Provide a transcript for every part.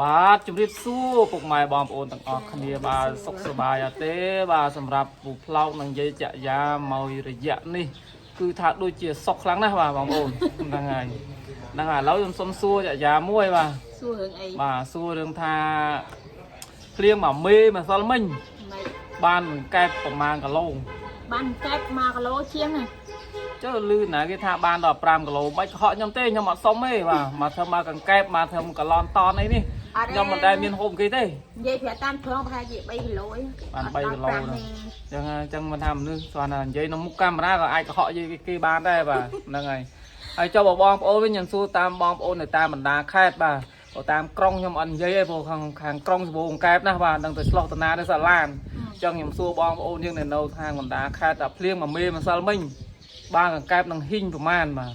បាទជំរាបសួរពុកម៉ែបងប្អូនទាំងអស់គ្នាបាទសុខសប្បាយអត់ទេបាទសម្រាប់ពូផ្លោកនឹងនិយាយចាក់យ៉ាមករយៈនេះគឺថាដូចជាសុខខ្លាំងណាស់បាទបងប្អូនហ្នឹងហើយឥឡូវខ្ញុំសុំសួរចាក់យ៉ាមួយបាទសួររឿងអីបាទសួររឿងថាភ្លៀងមកមេម្សិលមិញបានកែបប្រមាណគីឡូបានកែប1គីឡូជាងណាចុះលឺណាគេថាបានដល់5គីឡូមិនខកខ្ញុំទេខ្ញុំអត់សុំទេបាទមកធ្វើមកកង្កែបមកធ្វើកឡនតនអីនេះខ្ញុំមិនដែលមានហូបគេទេនិយាយប្រាប់តាមត្រង់ប្រហែលជា3គីឡូឯងបាន3គីឡូចឹងមិនថាមនុស្សស្គាល់ថានិយាយនៅមុខកាមេរ៉ាក៏អាចកុហកគេបានដែរបាទហ្នឹងហើយចុះបងប្អូនវិញខ្ញុំសួរតាមបងប្អូននៅតាមបណ្ដាខេត្តបាទក៏តាមក្រុងខ្ញុំអត់និយាយទេព្រោះខាងក្រុងសម្បូរកង្កែបណាស់បាទនឹងទៅឆ្លោះតាណាទៅសាឡានចឹងខ្ញុំសួរបងប្អូនយើងនៅខាងបណ្ដាខេត្តតែភ្លៀងមកមេម្សិលមិញបានកង្កែបនឹងហ៊ីងប្រមាណបាទ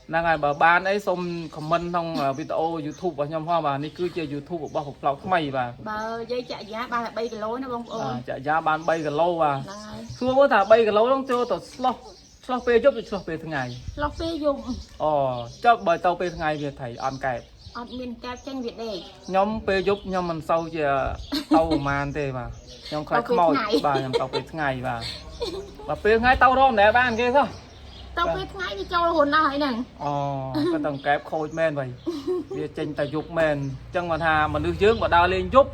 ហ្នឹងហើយបើបានអីសូមខមមិនក្នុងវីដេអូ YouTube របស់ខ្ញុំផងបាទនេះគឺជា YouTube របស់ផ្លោកថ្មីបាទបើនិយាយចាក់យ៉ាបានតែ3គីឡូណាបងប្អូនចាក់យ៉ាបាន3គីឡូបាទសួរថា3គីឡូហ្នឹងចូលទៅឆ្លោះពេលយប់ទៅឆ្លោះពេលថ្ងៃឆ្លោះពេលយប់អូចុះបើទៅពេលថ្ងៃវាថៃអត់កែបអត់មានកែបចេញវាដេកខ្ញុំពេលយប់ខ្ញុំមិនសូវជាទៅប្រហែលទេបាទខ្ញុំខ្លាចខ្មោចបាទខ្ញុំទៅពេលថ្ងៃបាទបើពេលថ្ងៃទៅរមដែរបានគេសោះទៅពេលថ្ងៃវាចូលរហូតណាស់ហើយហ្នឹងអូក៏តើកែបខូចមែនvậyវាចេញតែយប់មែនអញ្ចឹងមកថាមនុស្សយើងបើដើរលេងយប់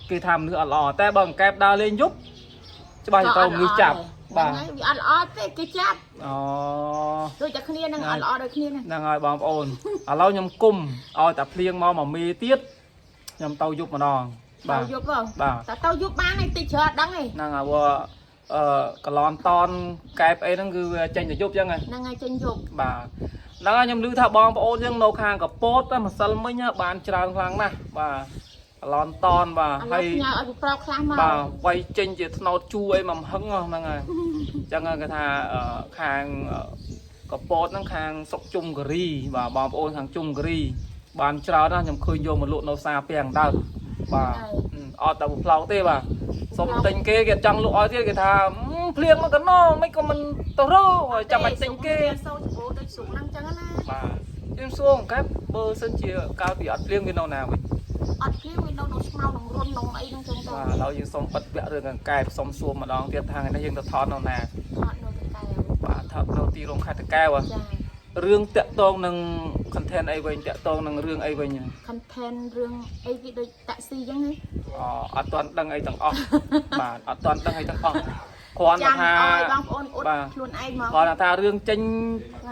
គេថាមនុស្សអត់ល្អតែបើកែបដើរលេងយប់ច្បាស់ទៅមនុស្សចាប់បាទវាអត់ល្អទេគេចាប់អូដូចតែគ្នានឹងអត់ល្អដូចគ្នាហ្នឹងហើយបងប្អូនឥឡូវខ្ញុំគុំឲ្យតែភ្លៀងមកមេទៀតខ្ញុំទៅយប់ម្ដងបាទយប់ហ៎តែទៅយប់បានទេតិចច្រើនដឹងទេហ្នឹងហើយកឡនតនកែបអីហ្នឹងគឺវាចេញទៅយប់ចឹងហ្នឹងហើយចេញយប់បាទហ្នឹងហើយខ្ញុំឮថាបងប្អូនយើងនៅខាងកពតតែម្សិលមិញបានច្រើនខ្លាំងណាស់បាទកឡនតនបាទហើយញ៉ាឲ្យប្រោខ្លះមកបាទវាយចេញជាថ្នោតជួអីមកហឹងហ្នឹងហើយចឹងគេថាខាងកពតហ្នឹងខាងស្រុកជុំគិរីបាទបងប្អូនខាងជុំគិរីបានច្រើនណាស់ខ្ញុំឃើញយកមកលក់នៅផ្សារពាំងដើមបាទអត់តែផ្លោកទេបាទសុំទិញគេចង់លក់ឲ្យទៀតគេថាភ្លៀងមកកណោមិនក៏មិនទៅរកចាំបាច់ទិញគេសូវច្បោដូចស្រុកហ្នឹងចឹងណាបាទខ្ញុំសួរកែបបើសិនជាកាលពីអត់ភ្លៀងវានៅណាវិញអត់ភ្លៀងវានៅស្មៅនឹងរុនក្នុងអីហ្នឹងចឹងទៅបាទឥឡូវយើងសុំបិទវគ្គរឿងកង្កែបសុំសួរម្ដងទៀតថាថ្ងៃនេះយើងទៅថតនៅណាថតនៅកង្កែបបាទថតនៅទីក្រុងខេត្តតាកែវចារឿងតាក់ទងនឹង content អីវិញតាក់ទងនឹងរឿងអីវិញ content រឿងអីគេដូចតាក់ស៊ីចឹងណាអត់ទាន់ដឹងអីទាំងអស់បាទអត់ទាន់ដឹងអីទាំងអស់គ្រាន់តែថាបងប្អូនអ៊ុតខ្លួនឯងមកគ្រាន់តែថារឿងចេញ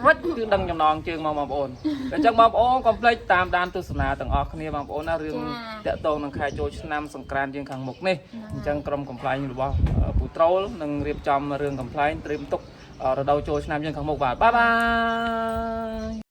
រិចគឺដឹងចំណងជើងមកបងប្អូនអញ្ចឹងបងប្អូនកុំភ្លេចតាមដានទស្សនាទាំងអស់គ្នាបងប្អូនណារឿងតាក់ទងនឹងខែចូលឆ្នាំសង្ក្រាន្តយើងខាងមុខនេះអញ្ចឹងក្រុមកំប្លែងរបស់ពូត្រូលនឹងរៀបចំរឿងកំប្លែងត្រៀមទុករដូវចូលឆ្នាំយើងខាងមុខបាទបាយបាយ